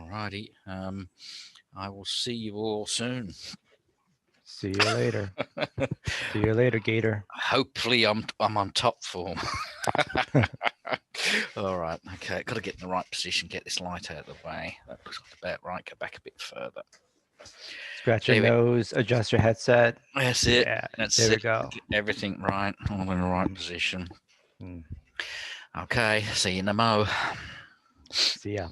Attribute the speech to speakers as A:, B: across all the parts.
A: righty. I will see you all soon.
B: See you later. See you later, Gator.
A: Hopefully, I'm on top form. All right. Okay. Got to get in the right position. Get this light out of the way. That looks like about right. Go back a bit further.
B: Scratch your
A: There we.
B: nose, adjust your headset.
A: That's it.
B: Yeah,
A: That's
B: there we
A: it.
B: go.
A: Get everything right. All in the right position.
B: Mm.
A: Okay. See you in the mo.
B: See ya.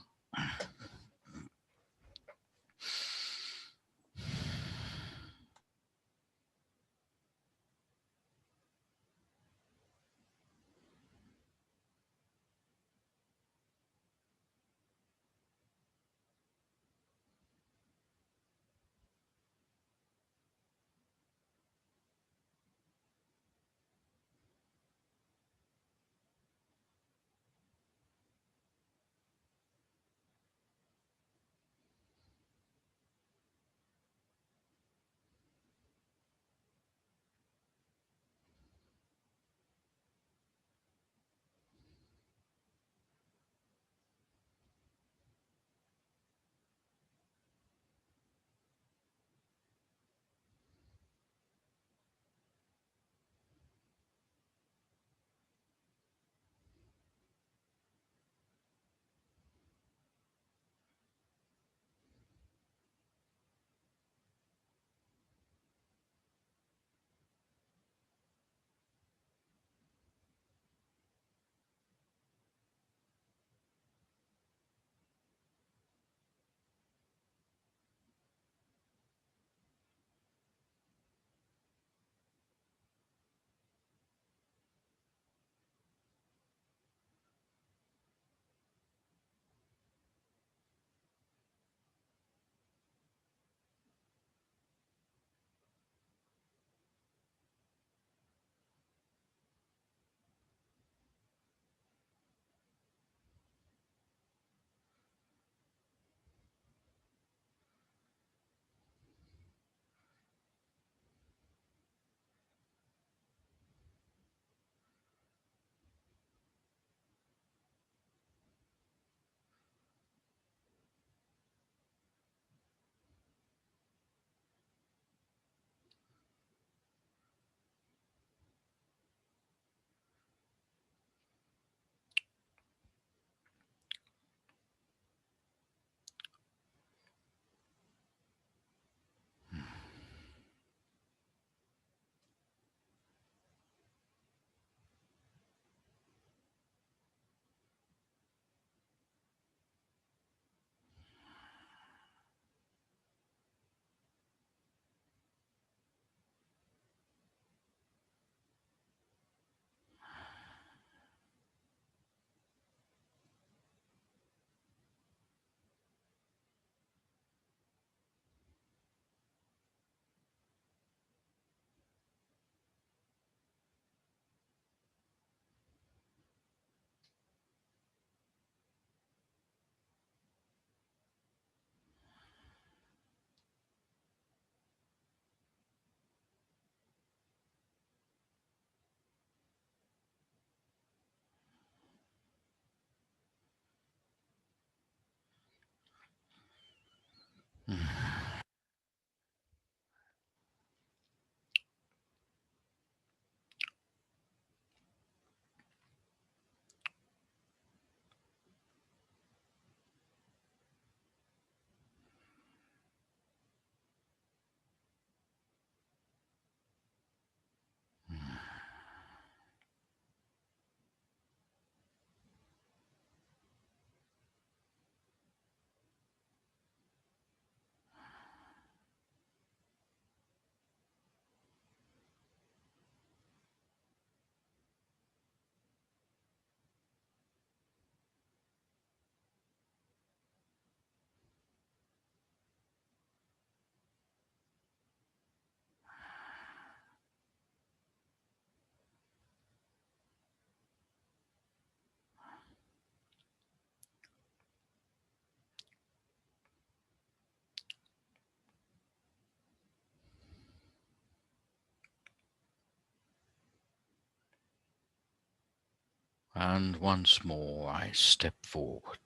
A: And once more, I step forward.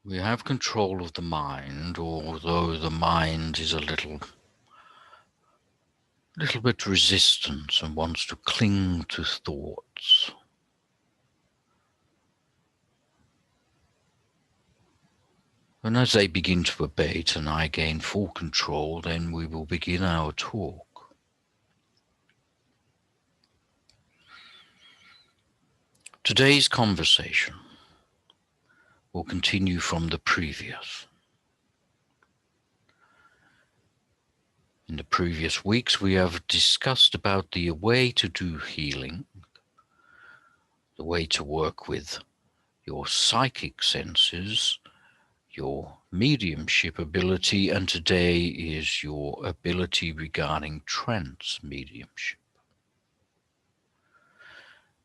A: We have control of the mind, although the mind is a little bit resistant and wants to cling to thoughts. And as they begin to abate and I gain full control, then we will begin our talk. Today's conversation will continue from the previous. In the previous weeks, we have discussed about the way to do healing, the way to work with your psychic senses, your mediumship ability, and today is your ability regarding trance mediumship.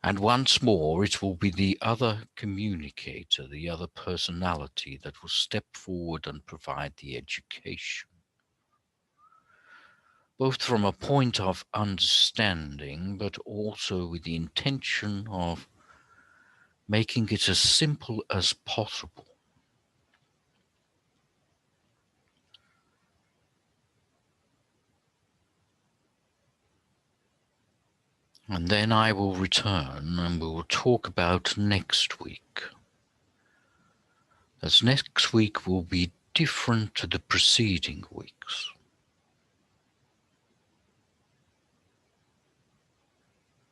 A: And once more, it will be the other communicator, the other personality that will step forward and provide the education, both from a point of understanding, but also with the intention of making it as simple as possible. And then I will return and we will talk about next week. As next week will be different to the preceding weeks.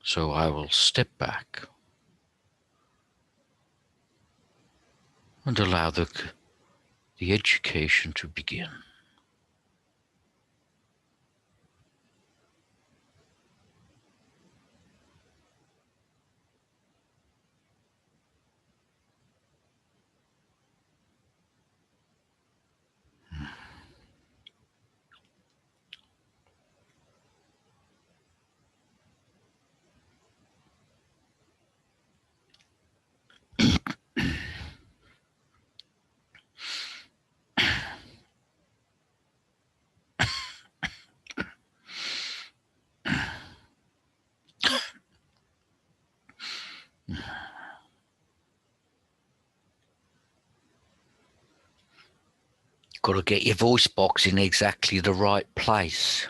A: So I will step back and allow the education to begin. Got to get your voice box in exactly the right place.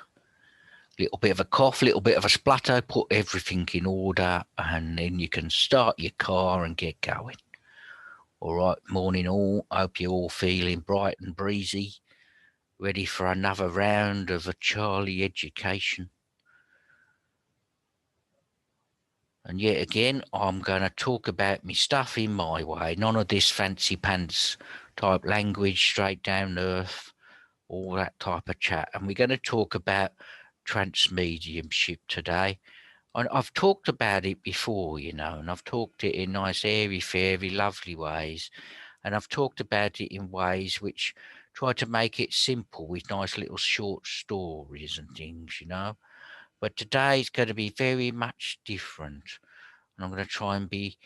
A: Little bit of a cough, little bit of a splutter, put everything in order, and then you can start your car and get going. All right, morning all. Hope you're all feeling bright and breezy, ready for another round of a Charlie education. And yet again, I'm going to talk about me stuff in my way. None of this fancy pants type language, straight down earth, all that type of chat. And we're going to talk about trance mediumship today. And I've talked about it before, you know, and I've talked it in nice, airy, fairy, lovely ways. And I've talked about it in ways which try to make it simple with nice little short stories and things, you know. But today it's going to be very much different. And I'm going to try and be,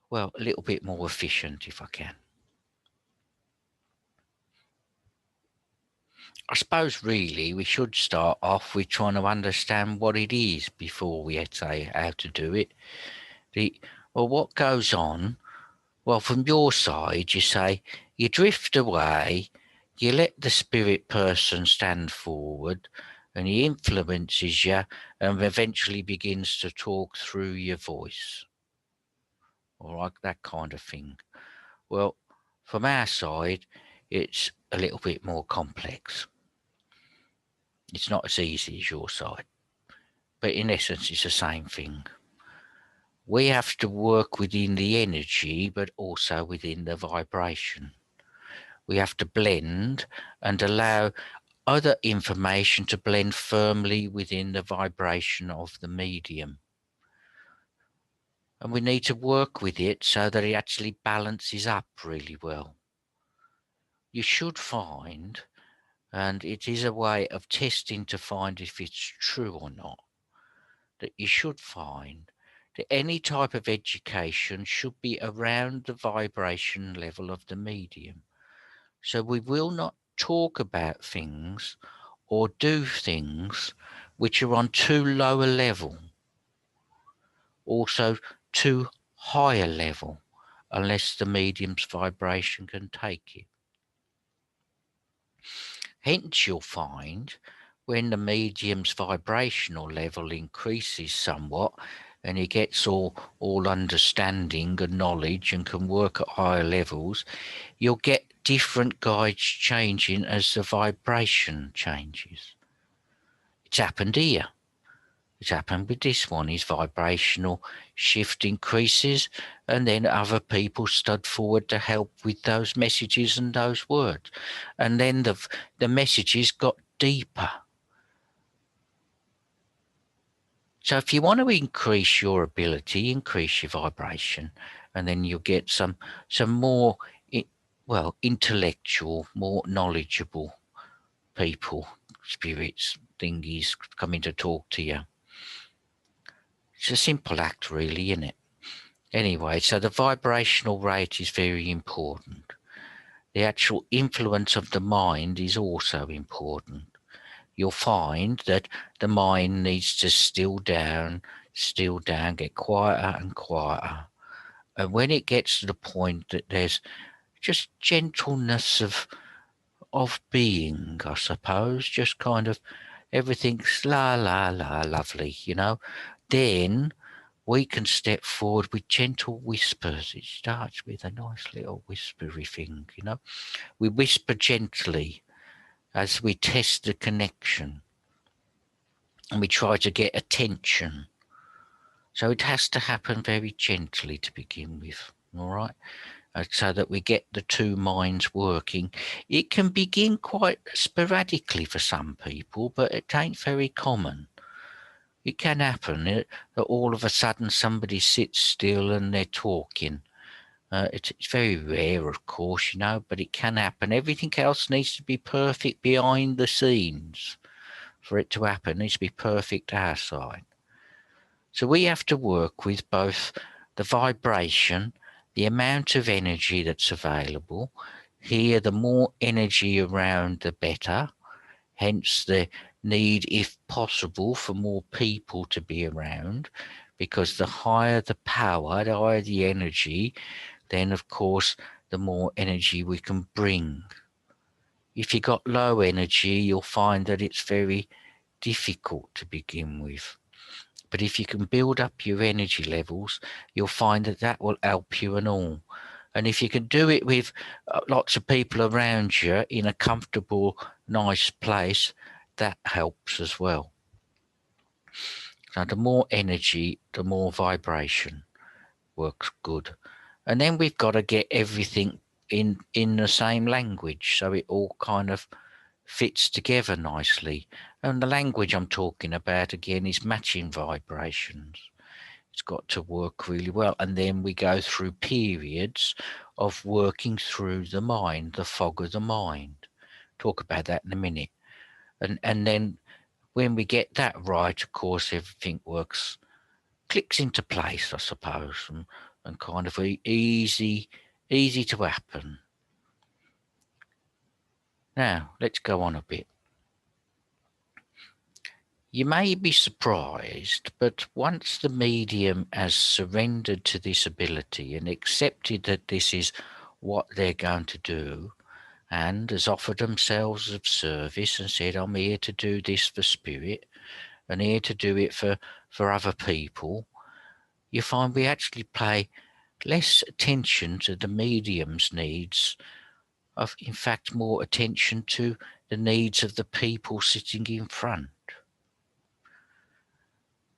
A: well, a little bit more efficient if I can. I suppose really we should start off with trying to understand what it is before we say how to do it. Well, what goes on? Well, from your side, you say you drift away, you let the spirit person stand forward, and he influences you and eventually begins to talk through your voice. All right, that kind of thing. Well, from our side, it's a little bit more complex. It's not as easy as your side, but in essence, it's the same thing. We have to work within the energy, but also within the vibration. We have to blend and allow other information to blend firmly within the vibration of the medium. And we need to work with it so that it actually balances up really well. You should find, and it is a way of testing to find if it's true or not, that you should find that any type of education should be around the vibration level of the medium. So we will not talk about things or do things which are on too low a level, also too high a level, unless the medium's vibration can take it. Hence, you'll find when the medium's vibrational level increases somewhat and he gets all understanding and knowledge and can work at higher levels, you'll get different guides changing as the vibration changes. It's happened here. It's happened with this one. His vibrational shift increases, and then other people stood forward to help with those messages and those words. And then the messages got deeper. So if you want to increase your ability, increase your vibration, and then you'll get some more, intellectual, more knowledgeable people, spirits, thingies coming to talk to you. It's a simple act, really, isn't it? Anyway, so the vibrational rate is very important. The actual influence of the mind is also important. You'll find that the mind needs to still down, get quieter and quieter. And when it gets to the point that there's just gentleness of being, I suppose, just kind of everything's la la la lovely, then we can step forward with gentle whispers. It starts with a nice little whispery thing, We whisper gently as we test the connection and we try to get attention. So it has to happen very gently to begin with, all right? So that we get the two minds working. It can begin quite sporadically for some people, but it ain't very common. It can happen that all of a sudden somebody sits still and they're talking. It's very rare, of course, but it can happen. Everything else needs to be perfect behind the scenes for it to happen. It needs to be perfect our side. So we have to work with both the vibration, the amount of energy that's available. Here, the more energy around, the better. Hence the need, if possible, for more people to be around, because the higher the power, the higher the energy, then of course the more energy we can bring. If you've got low energy, you'll find that it's very difficult to begin with. But if you can build up your energy levels, you'll find that will help you and all. And if you can do it with lots of people around you in a comfortable, nice place, that helps as well. So the more energy, the more vibration works good. And then we've got to get everything in the same language, so it all kind of fits together nicely. And the language I'm talking about, again, is matching vibrations. It's got to work really well. And then we go through periods of working through the mind, the fog of the mind. Talk about that in a minute. And then when we get that right, of course, everything clicks into place, I suppose, and kind of easy to happen. Now, let's go on a bit. You may be surprised, but once the medium has surrendered to this ability and accepted that this is what they're going to do, and has offered themselves of service and said, I'm here to do this for spirit and here to do it for other people, you find we actually pay less attention to the medium's needs, in fact more attention to the needs of the people sitting in front.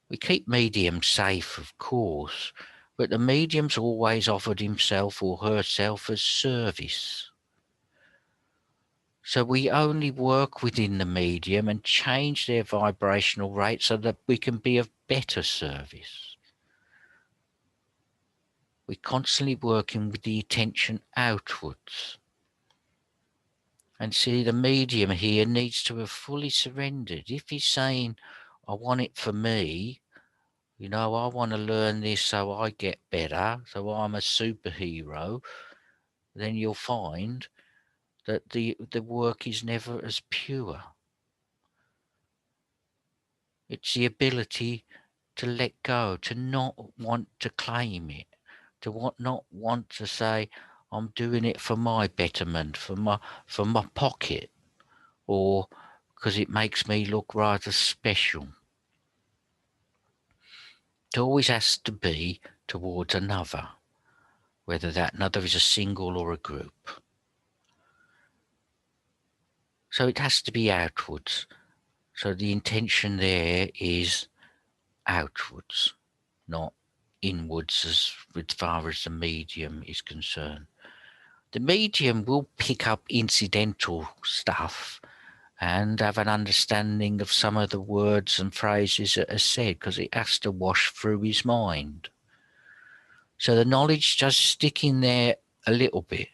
A: We keep mediums safe, of course, but the medium's always offered himself or herself as service. So we only work within the medium and change their vibrational rate so that we can be of better service. We're constantly working with the attention outwards. And see, the medium here needs to have fully surrendered. If he's saying, I want it for me, I want to learn this so I get better, so I'm a superhero, then you'll find that the work is never as pure. It's the ability to let go, to not want to claim it, not want to say, I'm doing it for my betterment, for my pocket, or because it makes me look rather special. It always has to be towards another, whether that another is a single or a group. So it has to be outwards. So the intention there is outwards, not inwards as far as the medium is concerned. The medium will pick up incidental stuff and have an understanding of some of the words and phrases that are said, because it has to wash through his mind. So the knowledge does stick in there a little bit,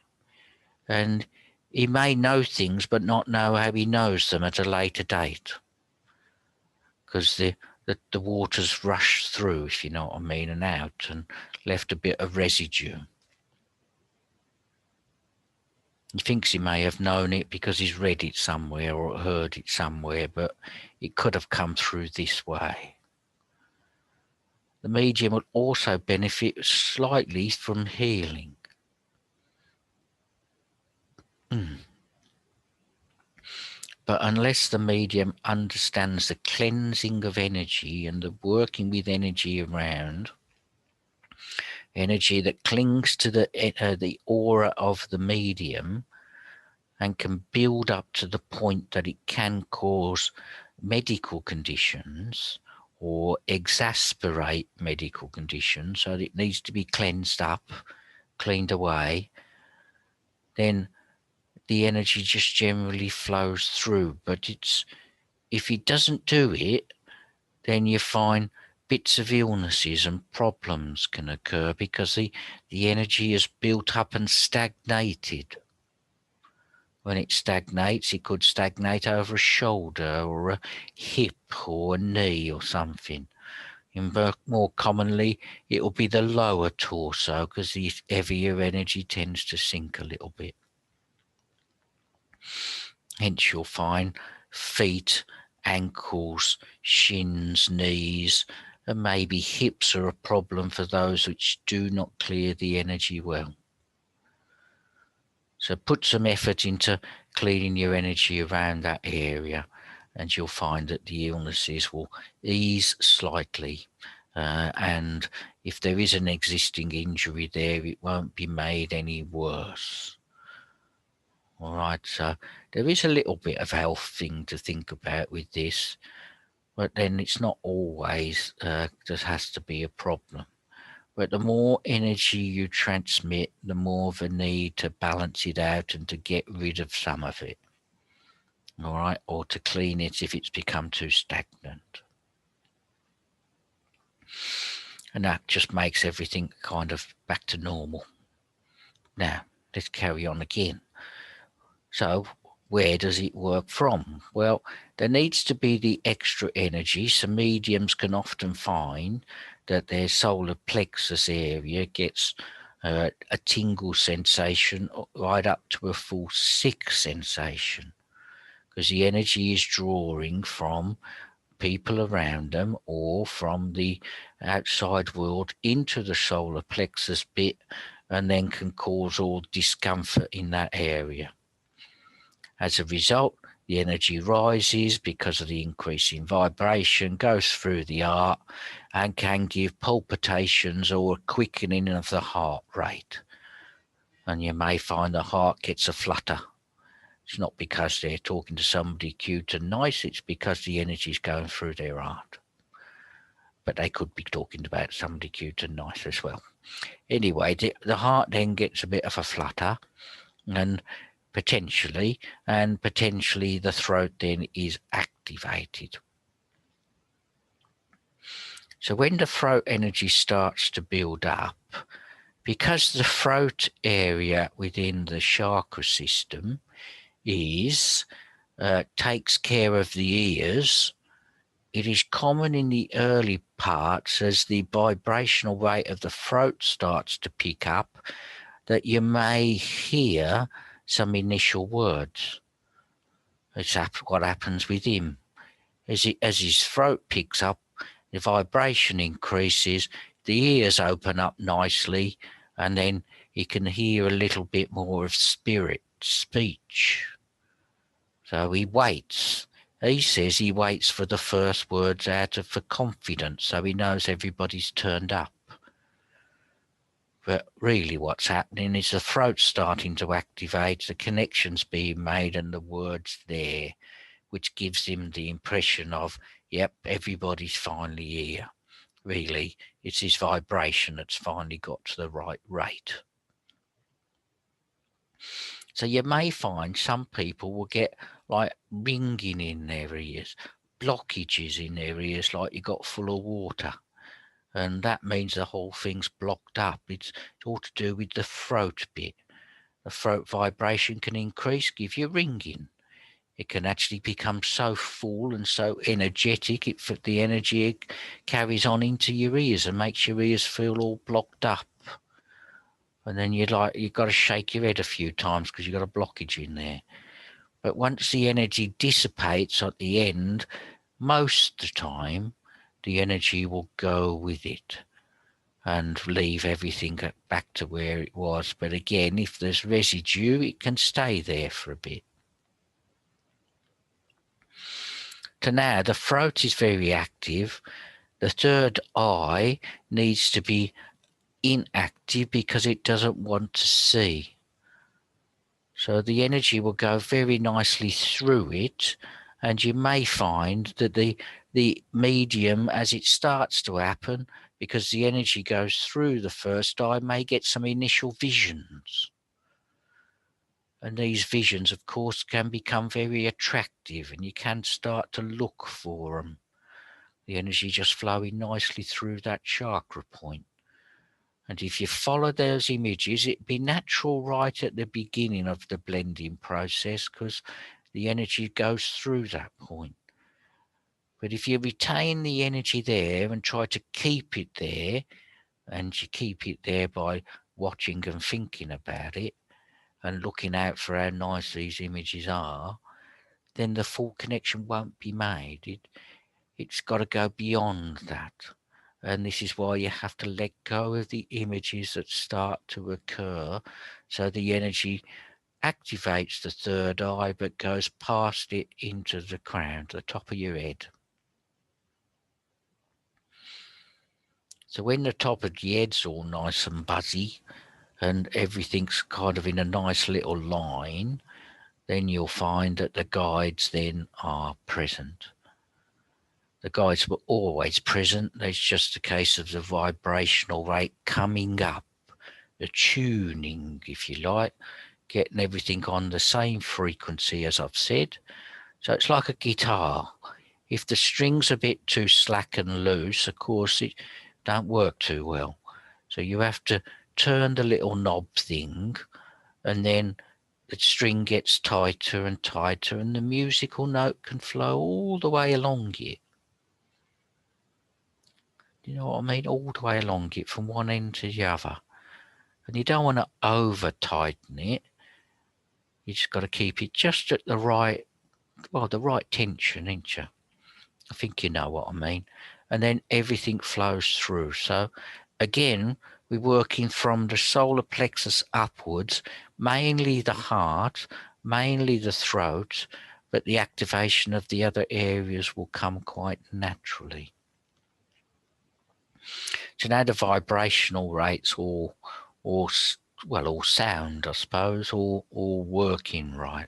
A: and he may know things but not know how he knows them at a later date, because the water's rushed through, if you know what I mean, and out and left a bit of residue. He thinks he may have known it because he's read it somewhere or heard it somewhere, but it could have come through this way. The medium will also benefit slightly from healing. But unless the medium understands the cleansing of energy and the working with energy around, energy that clings to the aura of the medium and can build up to the point that it can cause medical conditions or exasperate medical conditions, so that it needs to be cleansed up, cleaned away, then the energy just generally flows through. But if it doesn't do it, then you find bits of illnesses and problems can occur because the energy is built up and stagnated. When it stagnates, it could stagnate over a shoulder or a hip or a knee or something. More commonly, it will be the lower torso, because the heavier energy tends to sink a little bit. Hence you'll find feet, ankles, shins, knees, and maybe hips are a problem for those which do not clear the energy well. So put some effort into cleaning your energy around that area, and you'll find that the illnesses will ease slightly. And if there is an existing injury there, it won't be made any worse. All right, so there is a little bit of health thing to think about with this, but then it's not always just has to be a problem. But the more energy you transmit, the more the need to balance it out and to get rid of some of it. All right, or to clean it if it's become too stagnant. And that just makes everything kind of back to normal. Now, let's carry on again. So, where does it work from? Well, there needs to be the extra energy. So mediums can often find that their solar plexus area gets a tingle sensation right up to a full sick sensation, because the energy is drawing from people around them or from the outside world into the solar plexus bit, and then can cause all discomfort in that area. As a result, the energy rises because of the increase in vibration, goes through the heart, and can give palpitations or a quickening of the heart rate. And you may find the heart gets a flutter. It's not because they're talking to somebody cute and nice, it's because the energy is going through their heart. But they could be talking about somebody cute and nice as well. Anyway, the heart then gets a bit of a flutter, and potentially the throat then is activated. So when the throat energy starts to build up, because the throat area within the chakra system takes care of the ears, it is common in the early parts, as the vibrational rate of the throat starts to pick up, that you may hear some initial words. It's what happens with him. As his throat picks up, the vibration increases, the ears open up nicely, and then he can hear a little bit more of spirit speech. So he waits. He says he waits for the first words out of for confidence, so he knows everybody's turned up. But really what's happening is the throat's starting to activate, the connection's being made and the words there, which gives him the impression of, yep, everybody's finally here. Really, it's his vibration that's finally got to the right rate. So you may find some people will get like ringing in their ears, blockages in their ears like you got full of water. And that means the whole thing's blocked up. It's all to do with the throat bit. The throat vibration can increase, give you ringing. It can actually become so full and so energetic, the energy carries on into your ears and makes your ears feel all blocked up. And then you've got to shake your head a few times because you've got a blockage in there. But once the energy dissipates at the end, most of the time, the energy will go with it and leave everything back to where it was. But again, if there's residue, it can stay there for a bit. So now the throat is very active. The third eye needs to be inactive because it doesn't want to see. So the energy will go very nicely through it, and you may find that the medium, as it starts to happen, because the energy goes through the first eye, may get some initial visions. And these visions, of course, can become very attractive, and you can start to look for them. The energy just flowing nicely through that chakra point. And if you follow those images, it'd be natural right at the beginning of the blending process because the energy goes through that point. But if you retain the energy there and try to keep it there, and you keep it there by watching and thinking about it and looking out for how nice these images are, then the full connection won't be made. It's got to go beyond that. And this is why you have to let go of the images that start to occur. So the energy activates the third eye, but goes past it into the crown, to the top of your head. So when the top of the head's all nice and buzzy and everything's kind of in a nice little line, then you'll find that the guides then are present. The guides were always present. It's just a case of the vibrational rate coming up, the tuning, if you like, getting everything on the same frequency as I've said. So it's like a guitar. If the string's a bit too slack and loose, of course, it don't work too well. So you have to turn the little knob thing, and then the string gets tighter and tighter, and the musical note can flow all the way along it. You know what I mean? All the way along it, from one end to the other. And you don't want to over tighten it. You just got to keep it just at the right, the right tension, ain't you? I think you know what I mean. And then everything flows through. So again, we're working from the solar plexus upwards, mainly the heart, mainly the throat, but the activation of the other areas will come quite naturally. So now the vibrational rates all sound, I suppose, all working right.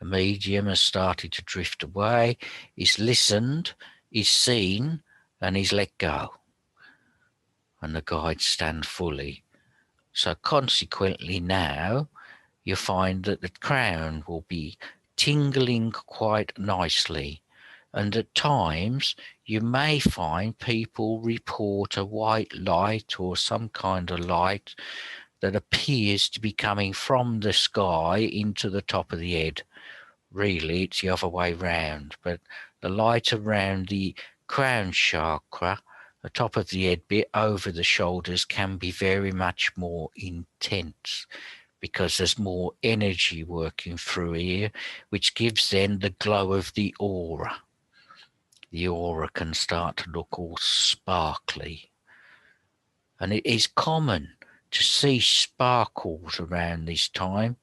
A: The medium has started to drift away. He's listened, he's seen, and he's let go. And the guides stand fully. So consequently now, you find that the crown will be tingling quite nicely. And at times, you may find people report a white light or some kind of light that appears to be coming from the sky into the top of the head. Really, it's the other way round, but the light around the crown chakra, the top of the head bit over the shoulders, can be very much more intense because there's more energy working through here, which gives then the glow of the aura. The aura can start to look all sparkly. And it is common to see sparkles around this time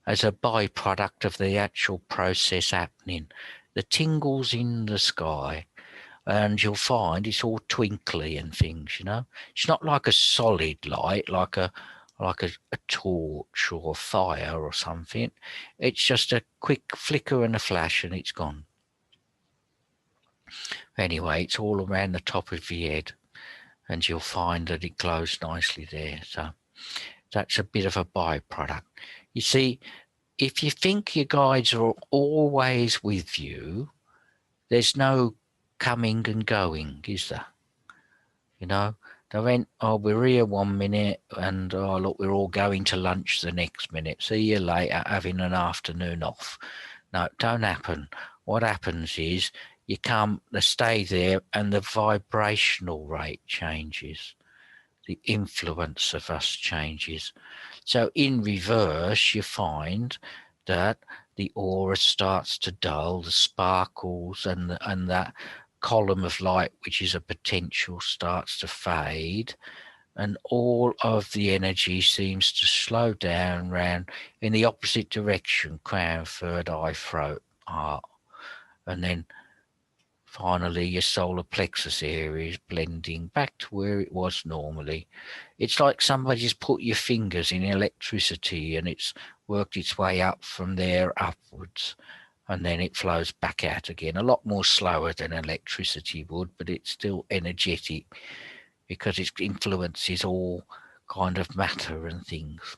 A: as a byproduct of the actual process happening. The tingles in the sky, and you'll find it's all twinkly and things, you know. It's not like a solid light, like a torch or a fire or something. It's just a quick flicker and a flash and it's gone. Anyway, it's all around the top of your head, and you'll find that it glows nicely there. So that's a bit of a byproduct. You see, if you think your guides are always with you, there's no coming and going, is there? You know, they went, oh, we're here 1 minute, and oh, look, we're all going to lunch the next minute. See you later, having an afternoon off. No, it don't happen. What happens is you come, they stay there, and the vibrational rate changes. The influence of us changes. So in reverse, you find that the aura starts to dull, the sparkles and that column of light, which is a potential, starts to fade, and all of the energy seems to slow down round in the opposite direction: crown, third eye, throat, heart, and then finally your solar plexus area is blending back to where it was normally. It's like somebody's put your fingers in electricity and it's worked its way up from there upwards, and then it flows back out again. A lot more slower than electricity would, but it's still energetic because it influences all kind of matter and things.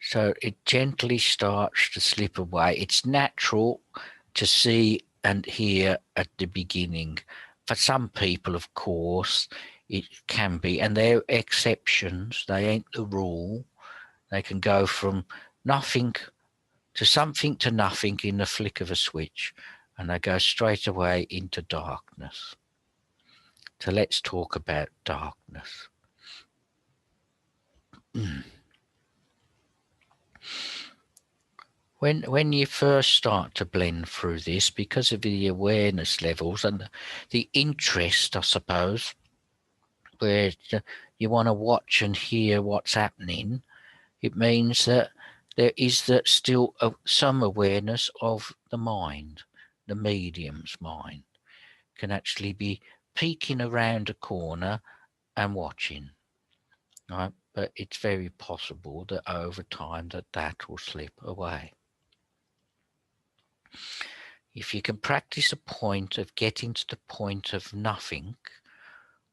A: So it gently starts to slip away. It's natural to see and hear at the beginning. For some people, of course, it can be, and they're exceptions. They ain't the rule. They can go from nothing to nothing in the flick of a switch, and they go straight away into darkness. So let's talk about darkness. When you first start to blend through this, because of the awareness levels and the interest, I suppose, where you want to watch and hear what's happening, it means that there is that still some awareness of the mind. The medium's mind can actually be peeking around a corner and watching, right? But it's very possible that over time that will slip away. If you can practice a point of getting to the point of nothing,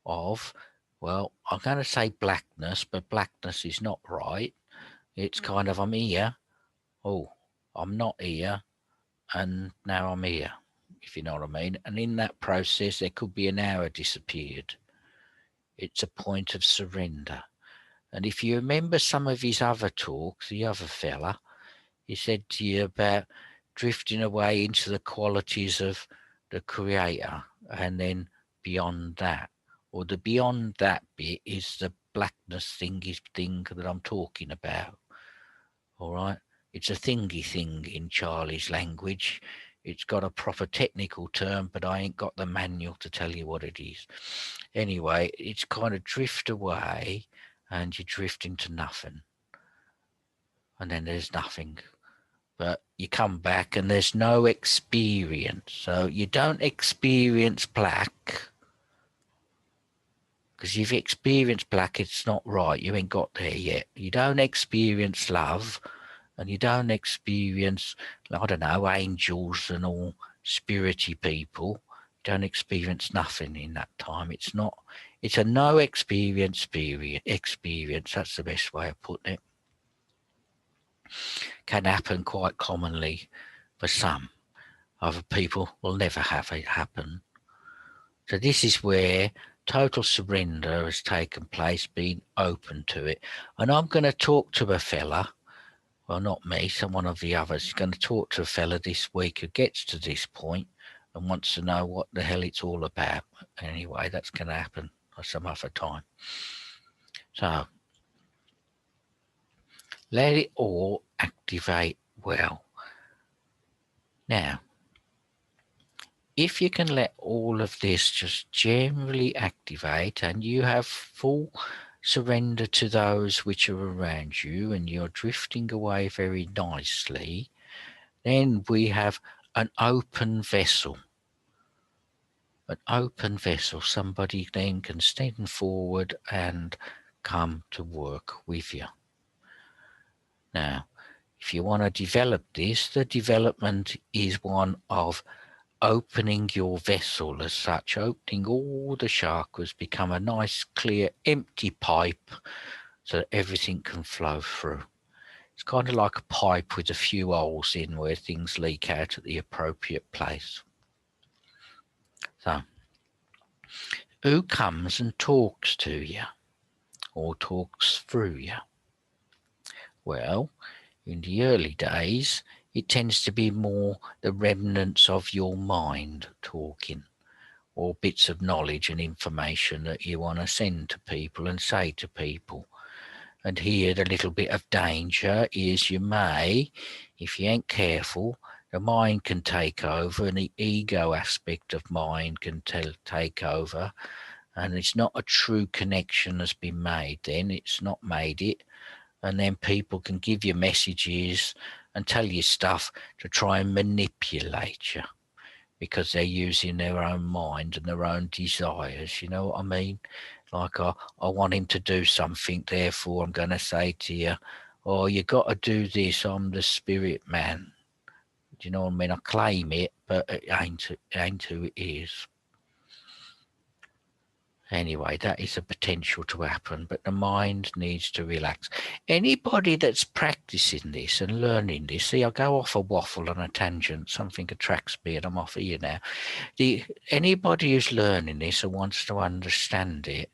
A: of, well, I'm going to say blackness, but blackness is not right. It's kind of, I'm here, oh, I'm not here, and now I'm here, if you know what I mean. And in that process, there could be an hour disappeared. It's a point of surrender. And if you remember some of his other talks, the other fella, he said to you about drifting away into the qualities of the creator, and then beyond that, or the beyond that bit is the blackness thingy thing that I'm talking about. All right, it's a thingy thing in Charlie's language. It's got a proper technical term, but I ain't got the manual to tell you what it is. Anyway, it's kind of drift away and you drift into nothing, and then there's nothing. But you come back and there's no experience. So you don't experience black, because if you experience black, it's not right. You ain't got there yet. You don't experience love, and you don't experience, I don't know, angels and all spirity people. You don't experience nothing in that time. It's a no experience experience. That's the best way of putting it. Can happen quite commonly for some. Other people will never have it happen. So this is where total surrender has taken place, being open to it. And I'm going to talk to a fella, well, not me, someone of the others is going to talk to a fella this week who gets to this point and wants to know what the hell it's all about. Anyway, that's going to happen some other time. So let it all activate well. Now, if you can let all of this just generally activate and you have full surrender to those which are around you and you're drifting away very nicely, then we have an open vessel. An open vessel. Somebody then can stand forward and come to work with you. Now, if you want to develop this, the development is one of opening your vessel as such, opening all the chakras, become a nice, clear, empty pipe so that everything can flow through. It's kind of like a pipe with a few holes in where things leak out at the appropriate place. So, who comes and talks to you or talks through you? Well, in the early days, it tends to be more the remnants of your mind talking, or bits of knowledge and information that you want to send to people and say to people. And here the little bit of danger is you may, if you ain't careful, the mind can take over and the ego aspect of mind can take over, and it's not a true connection that's been made then. It's not made it. And then people can give you messages and tell you stuff to try and manipulate you because they're using their own mind and their own desires. You know what I mean? Like, I want him to do something, therefore I'm going to say to you, oh, you got to do this, I'm the spirit man. Do you know what I mean? I claim it, but it ain't who it is. Anyway, that is a potential to happen, but the mind needs to relax. Anybody that's practicing this and learning this, see, I go off a waffle on a tangent, something attracts me and I'm off here now. Anybody who's learning this and wants to understand it,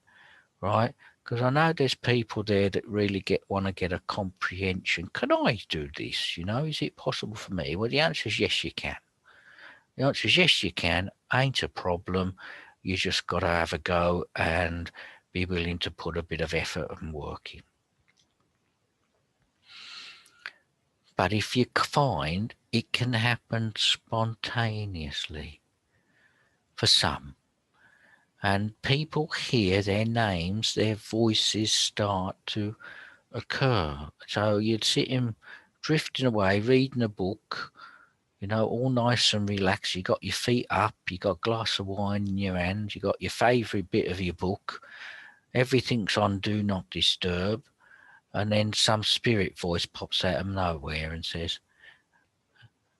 A: right? Because I know there's people there that really want to get a comprehension. Can I do this? You know, is it possible for me? Well, the answer is yes, you can. The answer is yes, you can. Ain't a problem. You just got to have a go and be willing to put a bit of effort and work in. But if you find it can happen spontaneously for some, and people hear their names, their voices start to occur. So you'd sit him drifting away, reading a book, you know, all nice and relaxed. You got your feet up, you got a glass of wine in your hand, you got your favourite bit of your book, everything's on do not disturb, and then some spirit voice pops out of nowhere and says,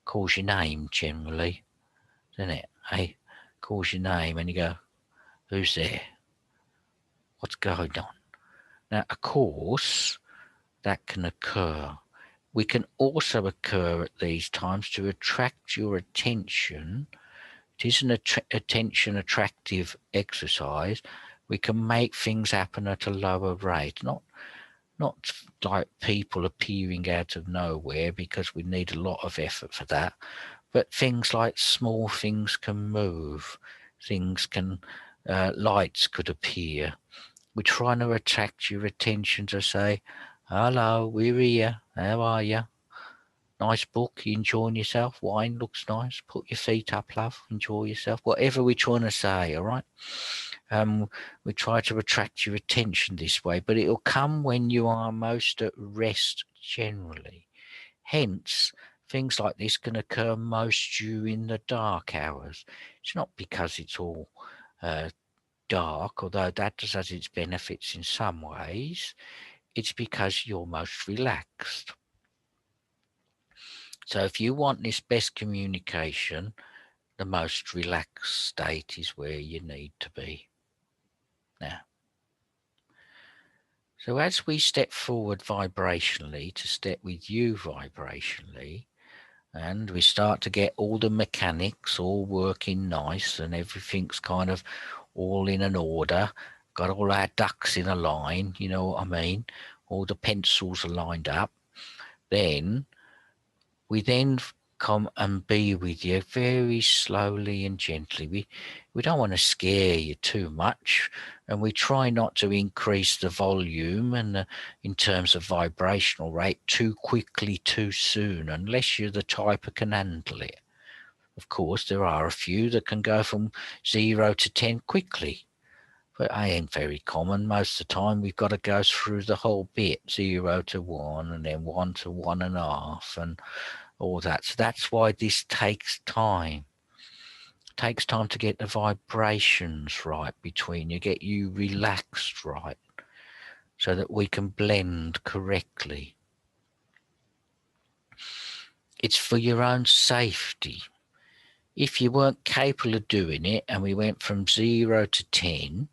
A: calls your name generally, doesn't it? Hey, calls your name and you go, who's there? What's going on? Now, of course, that can occur. We can also occur at these times to attract your attention. It is an attention attractive exercise. We can make things happen at a lower rate, not like people appearing out of nowhere, because we need a lot of effort for that. But things like small things can move, things can, lights could appear. We're trying to attract your attention to say, hello, we're here, how are you? Nice book, you enjoying yourself? Wine looks nice, put your feet up, love, enjoy yourself. Whatever we're trying to say, all right? We try to attract your attention this way, but it'll come when you are most at rest generally. Hence, things like this can occur most during the dark hours. It's not because it's all dark, although that does has its benefits in some ways. It's because you're most relaxed. So if you want this best communication, the most relaxed state is where you need to be. Now, so as we step forward vibrationally to step with you vibrationally, and we start to get all the mechanics all working nice and everything's kind of all in an order, got all our ducks in a line, you know what I mean? All the pencils are lined up, then we then come and be with you very slowly and gently. We don't want to scare you too much, and we try not to increase the volume and in terms of vibrational rate too quickly, too soon, unless you're the type who can handle it. Of course, there are a few that can go from 0 to 10 quickly, but it ain't very common. Most of the time, we've got to go through the whole bit, 0 to 1, and then 1 to 1.5, and all that. So that's why this takes time. It takes time to get the vibrations right between you, get you relaxed right, so that we can blend correctly. It's for your own safety. If you weren't capable of doing it and we went from 0 to 10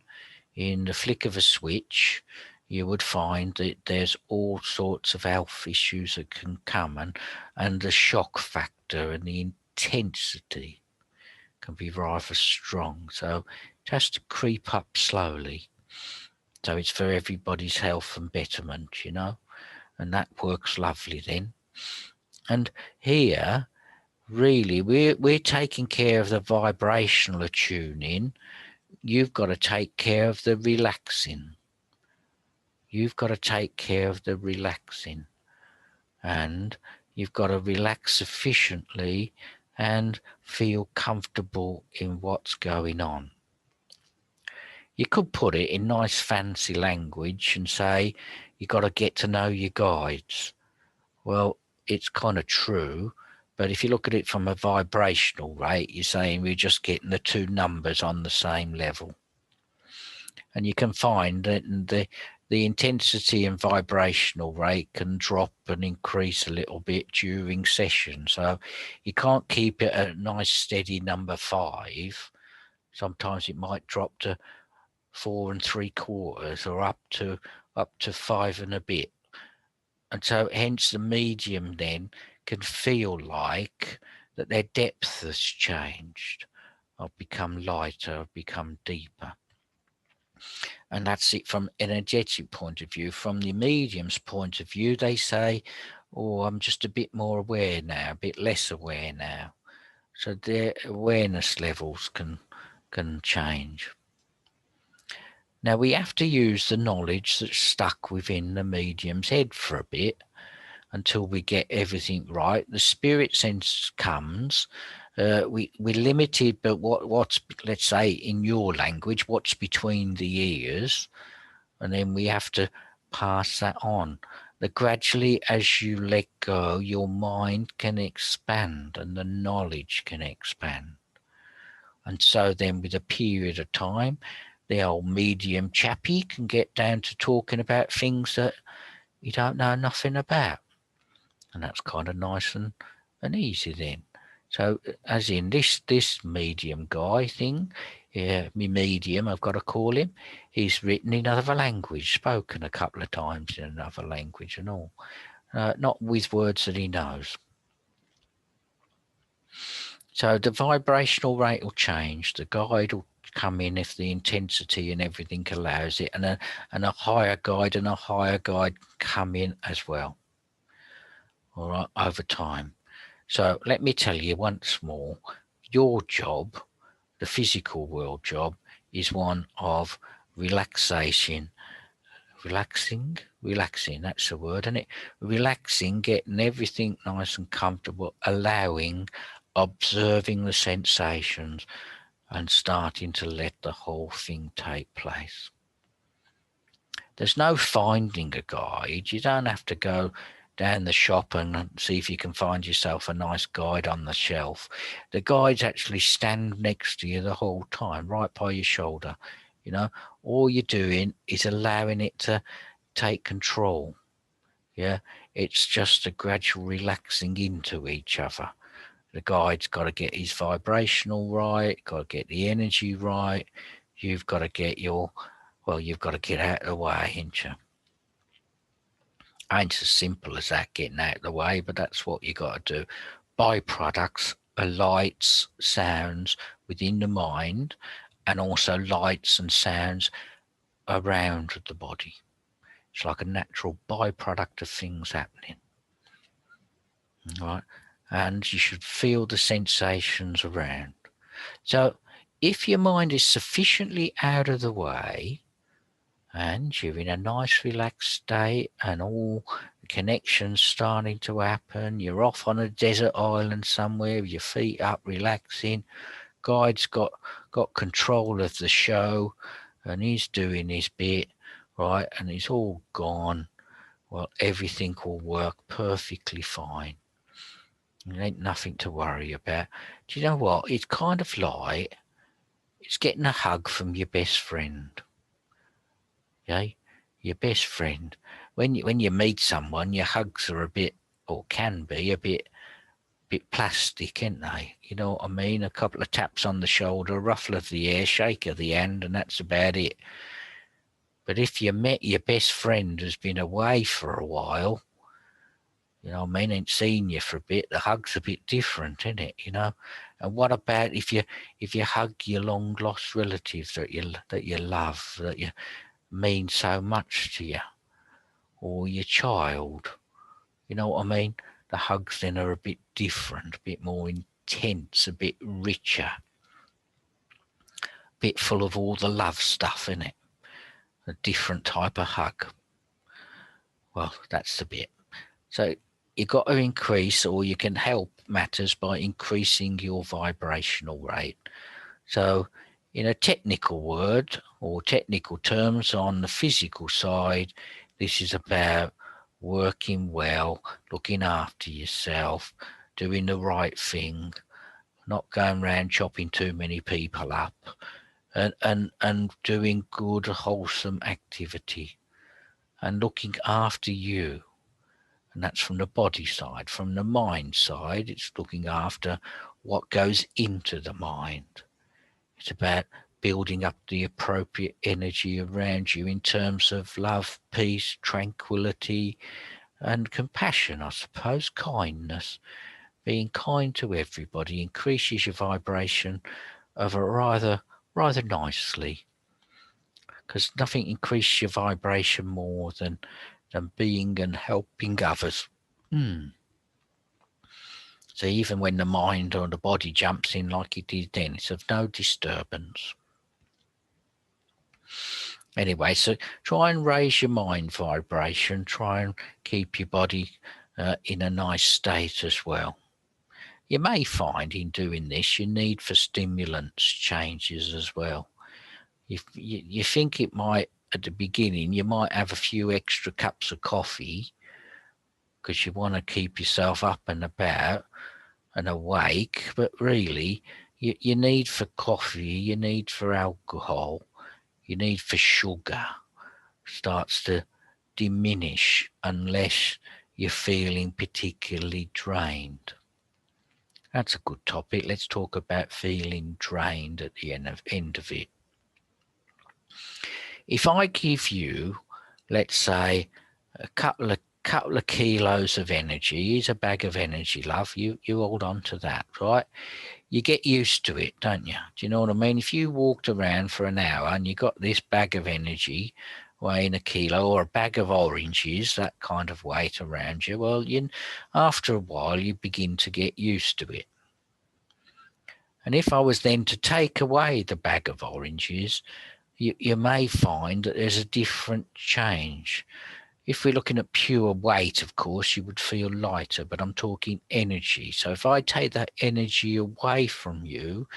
A: in the flick of a switch, you would find that there's all sorts of health issues that can come, and the shock factor and the intensity can be rather strong. So it has to creep up slowly. So it's for everybody's health and betterment, you know, and that works lovely then. And here, really, we're taking care of the vibrational attuning. You've got to take care of the relaxing. You've got to take care of the relaxing, and you've got to relax sufficiently and feel comfortable in what's going on. You could put it in nice fancy language and say you got to get to know your guides. Well, it's kind of true, but if you look at it from a vibrational rate, you're saying we're just getting the two numbers on the same level. And you can find that the intensity and vibrational rate can drop and increase a little bit during session. So you can't keep it at a nice steady number 5. Sometimes it might drop to 4 3/4 or up to 5 and a bit. And so hence the medium then can feel like that their depth has changed, or become lighter, or become deeper. And that's it from an energetic point of view. From the medium's point of view, they say, oh, I'm just a bit more aware now, a bit less aware now. So their awareness levels can change. Now we have to use the knowledge that's stuck within the medium's head for a bit until we get everything right. The spirit sense comes. We're limited, but what's, let's say in your language, what's between the ears, and then we have to pass that on. That gradually, as you let go, your mind can expand and the knowledge can expand. And so then with a period of time, the old medium chappie can get down to talking about things that you don't know nothing about. And that's kind of nice and easy then. So as in this medium guy thing, me medium, I've got to call him, he's written in another language, spoken a couple of times in another language and all, not with words that he knows. So the vibrational rate will change, the guide will come in if the intensity and everything allows it, and a higher guide and a higher guide come in as well, all right, over time. So let me tell you once more, your job, the physical world job, is one of relaxation. Relaxing, that's the word, isn't it? Relaxing, getting everything nice and comfortable, allowing, observing the sensations, and starting to let the whole thing take place. There's no finding a guide. You don't have to go down the shop and see if you can find yourself a nice guide on the shelf. The guides actually stand next to you the whole time, right by your shoulder. You know, all you're doing is allowing it to take control. Yeah, it's just a gradual relaxing into each other. The guide's got to get his vibrational right, got to get the energy right. You've got to get you've got to get out of the way, ain't you? Ain't as simple as that, getting out of the way, but that's what you got to do. Byproducts are lights, sounds within the mind, and also lights and sounds around the body. It's like a natural byproduct of things happening. Right? And you should feel the sensations around. So if your mind is sufficiently out of the way, and you're in a nice relaxed state and all connections starting to happen. You're off on a desert island somewhere with your feet up, relaxing. Guide's got control of the show, and he's doing his bit, right? And it's all gone. Well, everything will work perfectly fine. There ain't nothing to worry about. Do you know what? It's kind of like it's getting a hug from your best friend. Okay? Your best friend. When you meet someone, your hugs are a bit, or can be a bit plastic, ain't they? You know what I mean? A couple of taps on the shoulder, a ruffle of the hair, shake of the hand, and that's about it. But if you met your best friend who's been away for a while, you know what I mean, ain't seen you for a bit, the hug's a bit different, isn't it? You know? And what about if you hug your long lost relative that you love, that you mean so much to you, or your child? You know what I mean? The hugs then are a bit different, a bit more intense, a bit richer, a bit full of all the love stuff in it. A different type of hug. Well, that's the bit. So you've got to increase, or you can help matters by increasing your vibrational rate. So in a technical word or technical terms, on the physical side, this is about working well, looking after yourself, doing the right thing, not going around chopping too many people up, and doing good, wholesome activity and looking after you. And that's from the body side. From the mind side, it's looking after what goes into the mind. It's about building up the appropriate energy around you in terms of love, peace, tranquility, and compassion, I suppose, kindness. Being kind to everybody increases your vibration of a rather nicely, because nothing increases your vibration more than being and helping others. So even when the mind or the body jumps in like it did then, it's of no disturbance. Anyway, so try and raise your mind vibration. Try and keep your body in a nice state as well. You may find in doing this, your need for stimulants changes as well. If you think it might, at the beginning, you might have a few extra cups of coffee because you want to keep yourself up and about and awake, but really your need for coffee, your need for alcohol, your need for sugar starts to diminish unless you're feeling particularly drained. That's a good topic. Let's talk about feeling drained at the end of it. If I give you, let's say, a couple of kilos of energy, here's a bag of energy, love. You hold on to that, right? You get used to it, don't you? Do you know what I mean? If you walked around for an hour and you got this bag of energy weighing a kilo, or a bag of oranges, that kind of weight around you, well, after a while you begin to get used to it. And if I was then to take away the bag of oranges, you may find that there's a different change. If we're looking at pure weight, of course, you would feel lighter, but I'm talking energy. So if I take that energy away from you,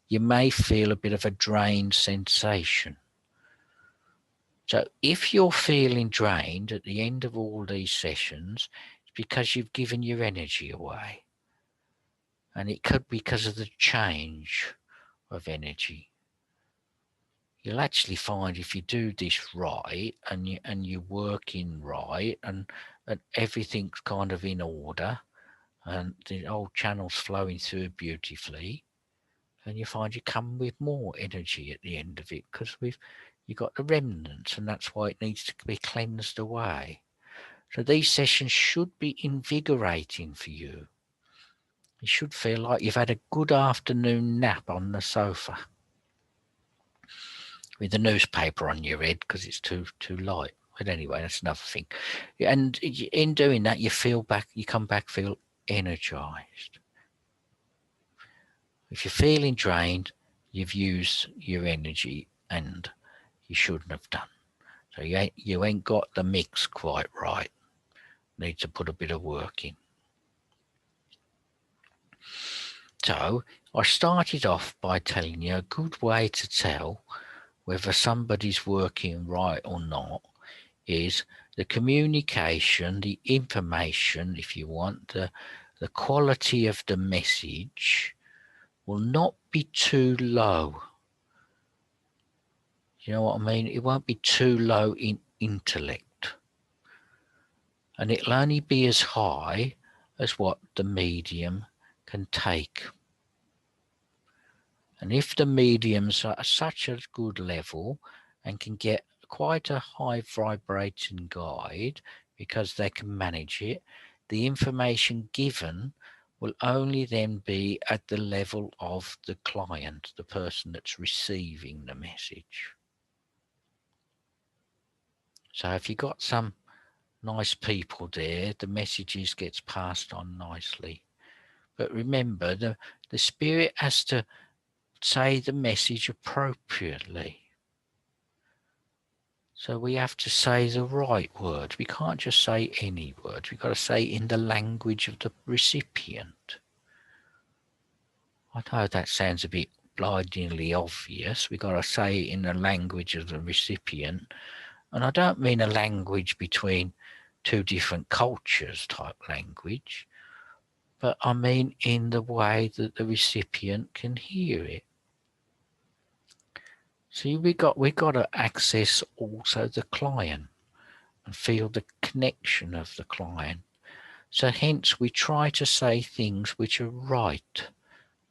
A: you may feel a bit of a drained sensation. So if you're feeling drained at the end of all these sessions, it's because you've given your energy away. And it could be because of the change of energy. You'll actually find if you do this right and you're working right and everything's kind of in order and the old channel's flowing through beautifully, and you find you come with more energy at the end of it because you got the remnants, and that's why it needs to be cleansed away. So these sessions should be invigorating for you. You should feel like you've had a good afternoon nap on the sofa with the newspaper on your head because it's too light. But anyway, that's another thing. And in doing that, you come back feel energized. If you're feeling drained, you've used your energy and you shouldn't have done. So you ain't got the mix quite right. Need to put a bit of work in. So I started off by telling you a good way to tell whether somebody's working right or not is the communication, the information, if you want, the quality of the message will not be too low. You know what I mean? It won't be too low in intellect. And it'll only be as high as what the medium can take. And if the mediums are at such a good level and can get quite a high vibrating guide because they can manage it, the information given will only then be at the level of the client, the person that's receiving the message. So if you've got some nice people there, the messages gets passed on nicely. But remember, the spirit has to say the message appropriately. So we have to say the right word. We can't just say any word. We've got to say in the language of the recipient. I know that sounds a bit blindingly obvious. We've got to say it in the language of the recipient. And I don't mean a language between two different cultures type language, but I mean in the way that the recipient can hear it. See, we got to access also the client and feel the connection of the client. So hence we try to say things which are right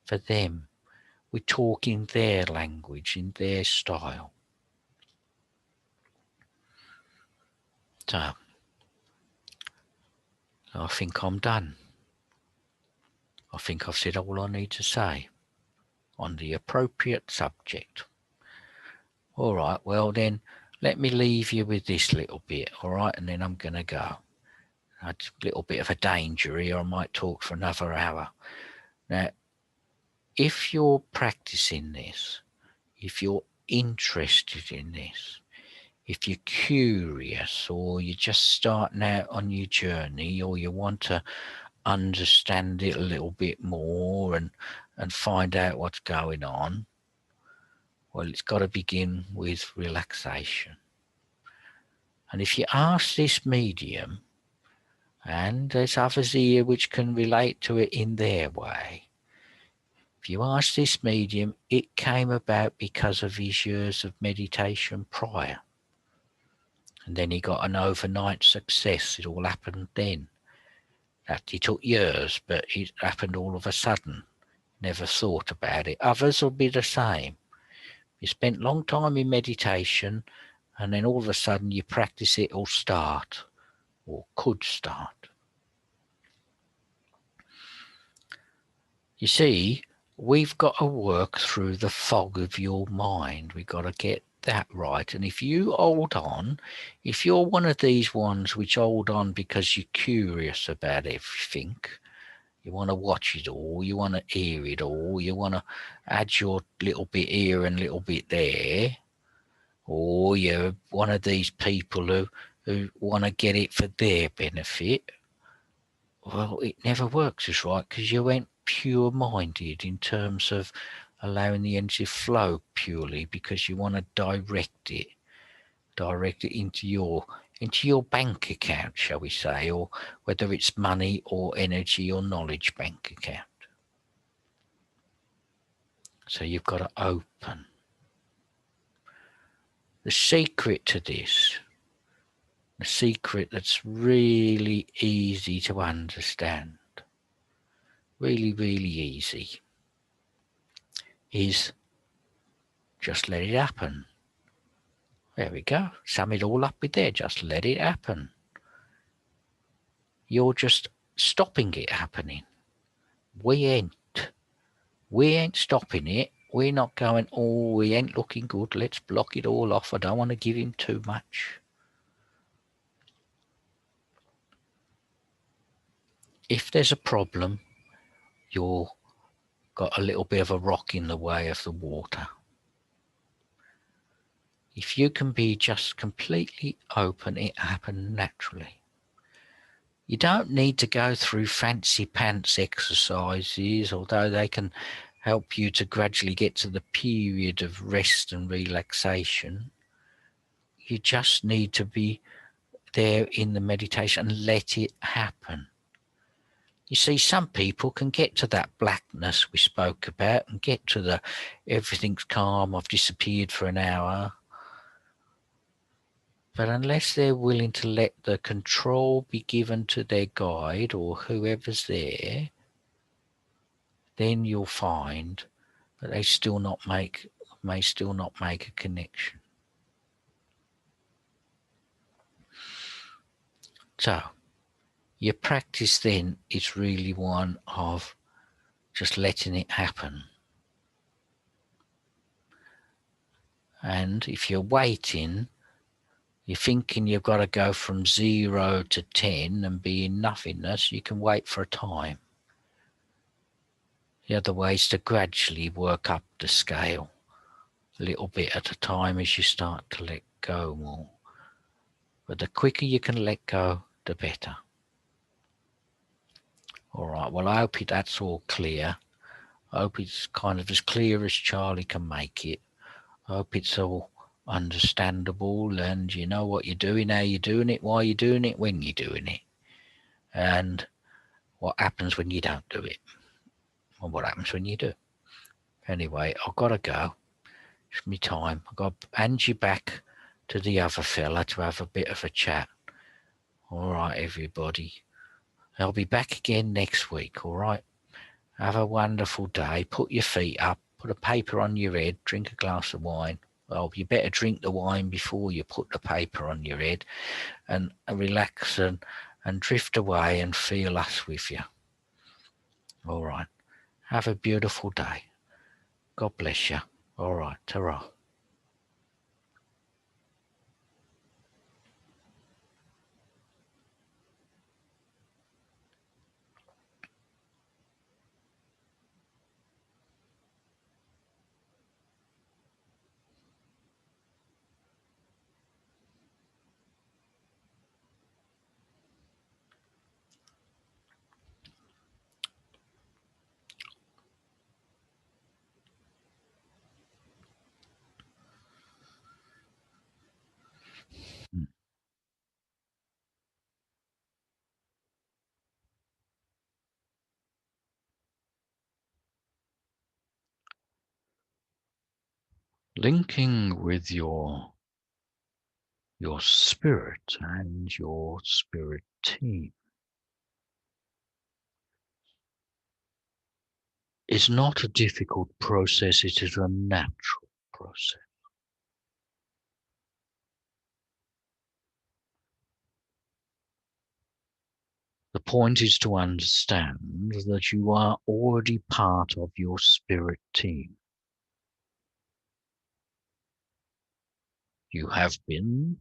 A: for them. We talk in their language, in their style. So I think I'm done. I think I've said all I need to say on the appropriate subject. All right, well then, let me leave you with this little bit, all right, and then I'm going to go. It's a little bit of a danger here. I might talk for another hour. Now, if you're practicing this, if you're interested in this, if you're curious or you're just starting out on your journey or you want to understand it a little bit more and find out what's going on, well, it's got to begin with relaxation. And if you ask this medium, and there's others here which can relate to it in their way, if you ask this medium, it came about because of his years of meditation prior. And then he got an overnight success. It all happened then. That it took years, but it happened all of a sudden. Never thought about it. Others will be the same. You spent a long time in meditation, and then all of a sudden you practice it or start, or could start. You see, we've got to work through the fog of your mind. We've got to get that right. And if you hold on, if you're one of these ones which hold on because you're curious about everything, you want to watch it all, you want to hear it all, you want to add your little bit here and little bit there, or you're one of these people who want to get it for their benefit, well, it never works as right because you ain't pure-minded in terms of allowing the energy to flow purely because you want to direct it into your bank account, shall we say, or whether it's money or energy or knowledge bank account. So you've got to open. The secret to this, the secret that's really easy to understand, really, really easy, is just let it happen. There we go. Sum it all up with there. Just let it happen. You're just stopping it happening. We ain't stopping it. We're not going, oh, we ain't looking good. Let's block it all off. I don't want to give him too much. If there's a problem, you're got a little bit of a rock in the way of the water. If you can be just completely open, it happens naturally. You don't need to go through fancy pants exercises, although they can help you to gradually get to the period of rest and relaxation. You just need to be there in the meditation and let it happen. You see, some people can get to that blackness we spoke about and get to the everything's calm, I've disappeared for an hour. But unless they're willing to let the control be given to their guide or whoever's there, then you'll find that may still not make a connection. So your practice then is really one of just letting it happen. And if you're waiting, you're thinking you've got to go from 0 to 10 and be in nothingness, you can wait for a time. The other way is to gradually work up the scale, a little bit at a time as you start to let go more. But the quicker you can let go, the better. All right, well, I hope that's all clear. I hope it's kind of as clear as Charlie can make it. I hope it's all understandable and you know what you're doing, how you're doing it, why you're doing it, when you're doing it, and what happens when you don't do it, or what happens when you do. Anyway, I've got to go. It's my time. I've got to hand you back to the other fella to have a bit of a chat. All right, everybody. I'll be back again next week, all right? Have a wonderful day. Put your feet up, put a paper on your head, drink a glass of wine. Well, you better drink the wine before you put the paper on your head and relax and drift away and feel us with you. All right. Have a beautiful day. God bless you. All right. Ta-ra. Linking with your spirit and your spirit team is not a difficult process, it is a natural process. The point is to understand that you are already part of your spirit team. You have been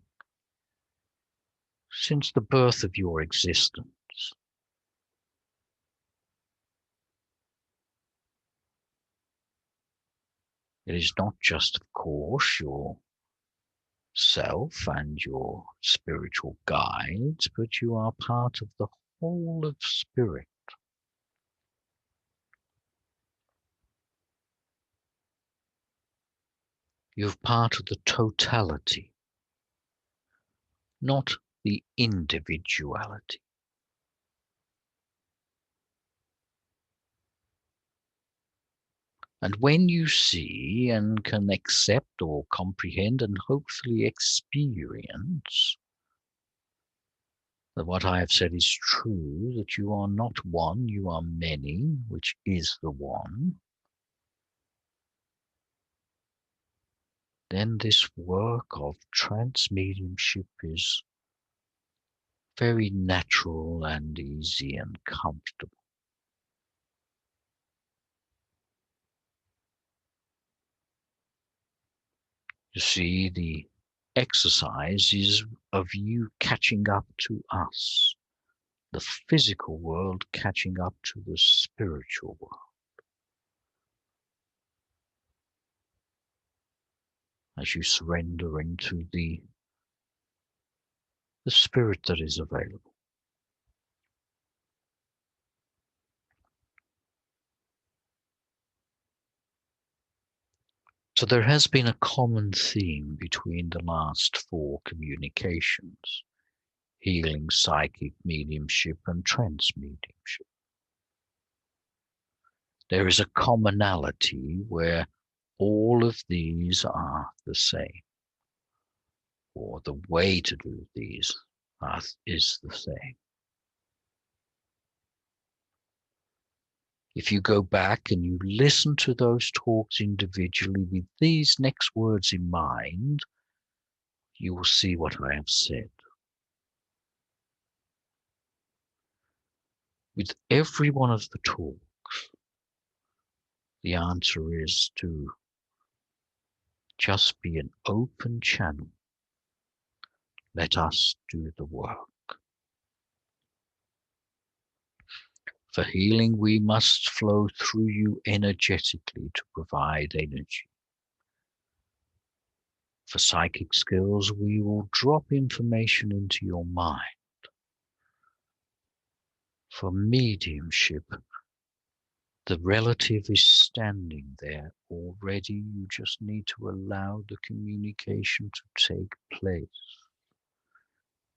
A: since the birth of your existence. It is not just, of course, your self and your spiritual guides, but you are part of the whole of spirit. You're part of the totality, not the individuality. And when you see and can accept or comprehend and hopefully experience that what I have said is true, that you are not one, you are many, which is the one, then this work of trance mediumship is very natural and easy and comfortable. You see, the exercise is of you catching up to us, the physical world catching up to the spiritual world. As you surrender into the spirit that is available. So there has been a common theme between the last 4 communications: healing, psychic, mediumship, and trance mediumship. There is a commonality where all of these are the same, or the way to do these is the same. If you go back and you listen to those talks individually with these next words in mind, you will see what I have said. With every one of the talks, the answer is to just be an open channel. Let us do the work. For healing, we must flow through you energetically to provide energy. For psychic skills, we will drop information into your mind. For mediumship, the relative is standing there already. You just need to allow the communication to take place.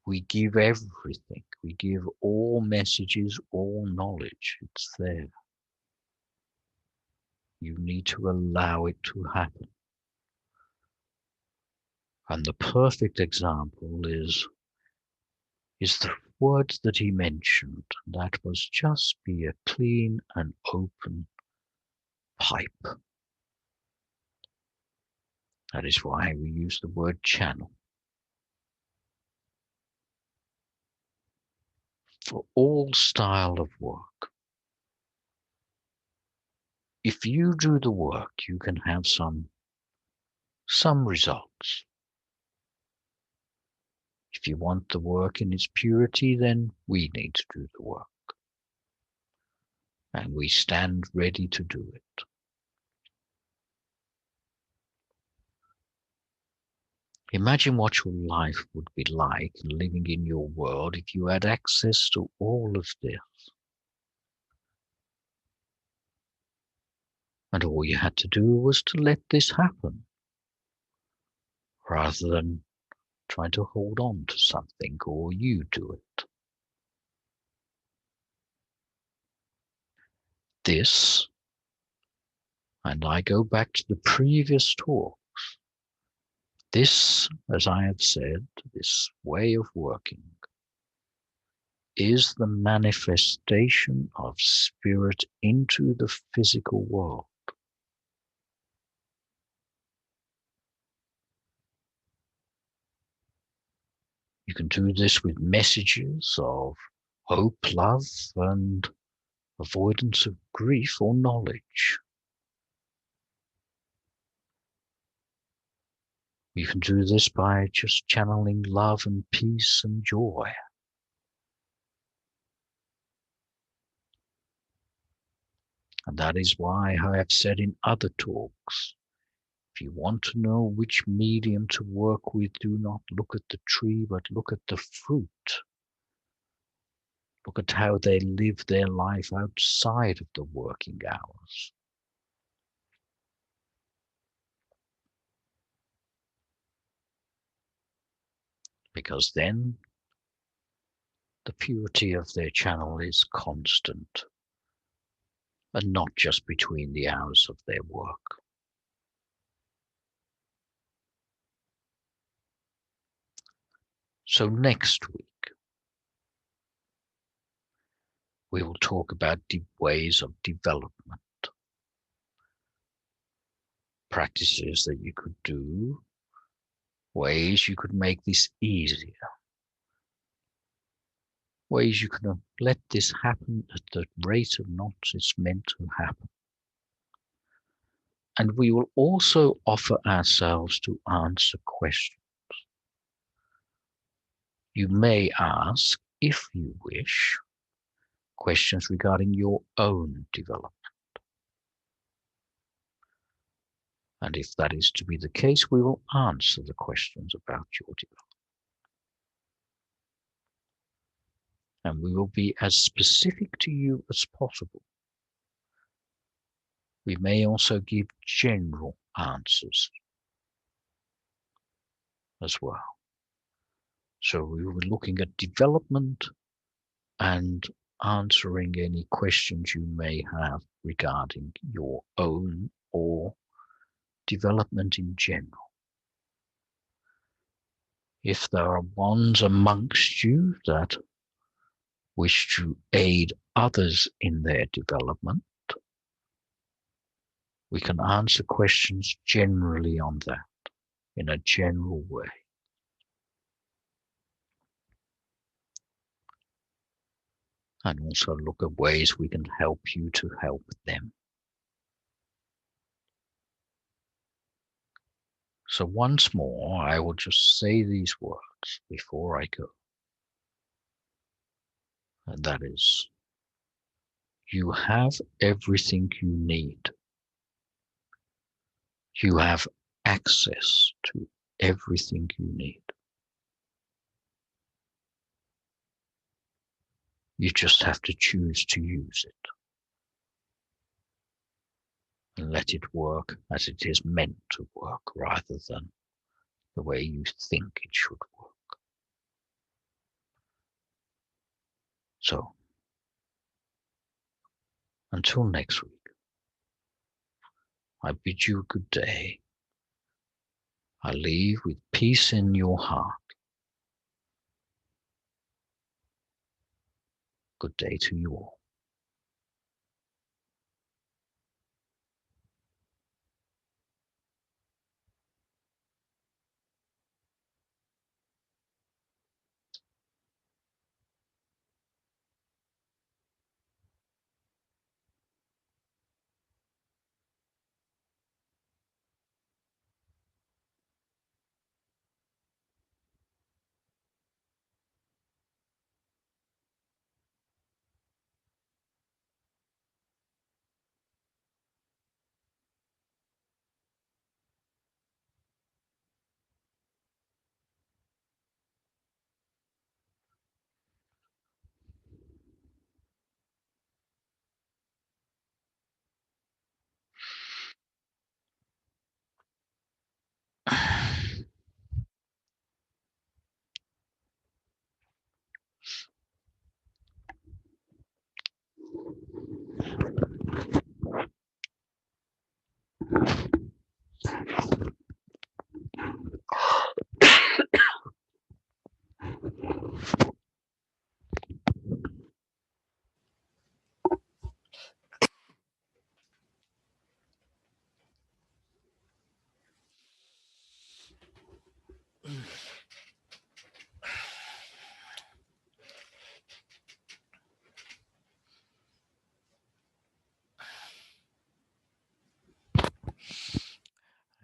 A: We give everything. We give all messages, all knowledge. It's there. You need to allow it to happen. And the perfect example is the words that he mentioned. That was just be a clean and open pipe. That is why we use the word channel. For all style of work, if you do the work, you can have some results. If you want the work in its purity, then we need to do the work. And we stand ready to do it. Imagine what your life would be like living in your world if you had access to all of this. And all you had to do was to let this happen, rather than trying to hold on to something or you do it. This, and I go back to the previous talks, this, as I have said, this way of working is the manifestation of spirit into the physical world. You can do this with messages of hope, love, and avoidance of grief or knowledge. You can do this by just channeling love and peace and joy. And that is why I have said in other talks, if you want to know which medium to work with, do not look at the tree, but look at the fruit. Look at how they live their life outside of the working hours. Because then the purity of their channel is constant and not just between the hours of their work. So next week, we will talk about deep ways of development, practices that you could do, ways you could make this easier, ways you can let this happen at the rate of knots it's meant to happen. And we will also offer ourselves to answer questions. You may ask, if you wish, questions regarding your own development. And if that is to be the case, we will answer the questions about your development. And we will be as specific to you as possible. We may also give general answers as well. So we were looking at development and answering any questions you may have regarding your own or development in general. If there are ones amongst you that wish to aid others in their development, we can answer questions generally on that in a general way. And also look at ways we can help you to help them. So once more, I will just say these words before I go. And that is, you have everything you need. You have access to everything you need. You just have to choose to use it and let it work as it is meant to work rather than the way you think it should work. So, until next week, I bid you a good day. I leave with peace in your heart. Good day to you all.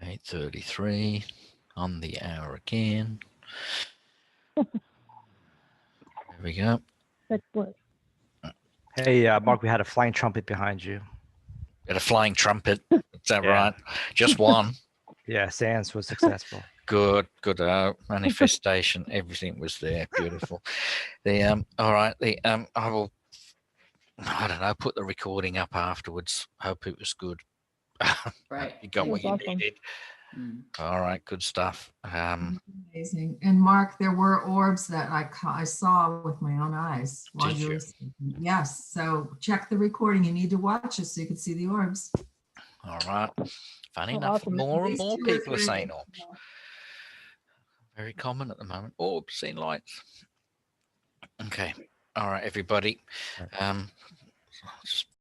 A: (8:33) on the hour again. There we go.
C: Excellent.
B: Hey, Mark, we had a flying trumpet behind you.
A: Got a flying trumpet. Is that
B: Yeah.
A: right? Just one.
B: Yeah, Sans was successful.
A: Good. Manifestation. Everything was there. Beautiful. All right. I will. I don't know. Put the recording up afterwards. Hope it was good.
D: Right.
A: You got
C: It
A: what
C: was
A: you
C: awesome.
A: needed. All right. Good stuff.
D: Amazing. And Mark, there were orbs that I saw with my own eyes while
A: Did
D: you were
A: you?
D: speaking. Yes. So check the recording. You need to watch it so you can see the orbs.
A: All right. Funny
C: Oh,
A: enough,
C: awesome.
A: more
D: At
A: and
D: least
A: more
D: 2 or
A: people are
D: 3.
A: saying orbs. Very common at the moment. Orbs, seen lights. Okay. All right, everybody.
B: Right.
A: Just